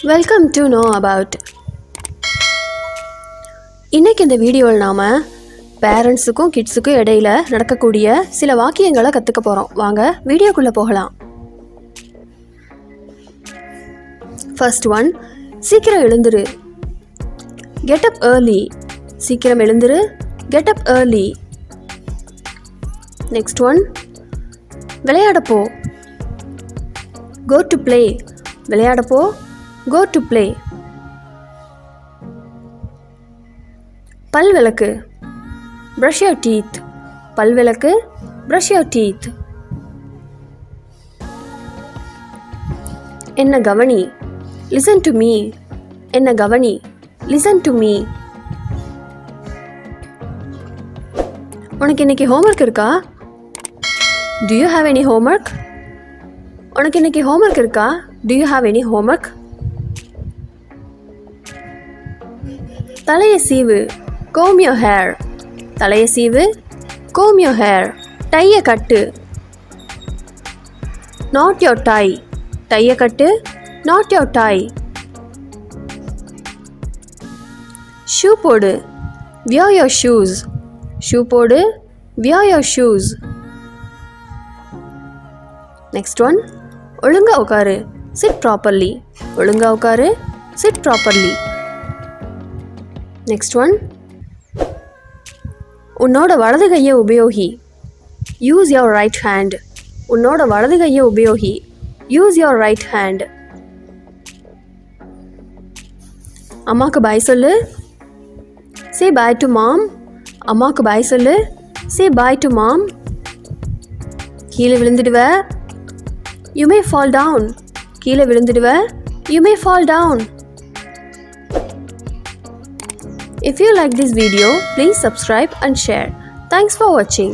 Welcome to know about. இன்றைக்கி இந்த வீடியோவில் நாம் பேரண்ட்ஸுக்கும் கிட்ஸுக்கும் இடையில் நடக்கக்கூடிய சில வாக்கியங்களை கற்றுக்க போகிறோம். வாங்க வீடியோக்குள்ளே போகலாம். ஃபர்ஸ்ட் ஒன், சீக்கிரம் எழுந்துரு. Get up early. சீக்கிரம் எழுந்துரு. Get up early. Next one, விளையாடப்போ. Go to play. விளையாடப்போ. Go to play. பல் விளக்கு. Brush your teeth. பல் விளக்கு. Brush your teeth. என்ன கவனி. Listen to me. என்ன கவனி. Listen to me. உனக்கு இன்னைக்கு ஹோம்ஒர்க் இருக்கா? Do you have any homework? உனக்கு இன்னைக்கு ஹோம்ஒர்க் இருக்கா? Do you have any homework? தலையை சீவு. Comb your hair. தலையை சீவு. Comb your hair. டையை கட்டு. Knot your tie. டையை கட்டு. Knot your tie. ஷூ போடு. Wear your shoes. ஷூ போடு. Wear your shoes. Next one, ஒழுங்கா உட்காரு. Sit properly. ஒழுங்கா உட்காரு. Sit properly. நெக்ஸ்ட் ஒன், உன்னோட வலது கையை உபயோகி. Use your right hand. உன்னோட வலது கையை உபயோகி. Use your right hand. அம்மாக்கு பாய் சொல்லு. Say bye to mom. அம்மாக்கு பாய் சொல்லு. சே பாய் டு மாம். கீழே விழுந்துடுவ. You may fall down. கீழே விழுந்துடுவ. You may fall down. If you like this video, please subscribe and share. Thanks for watching.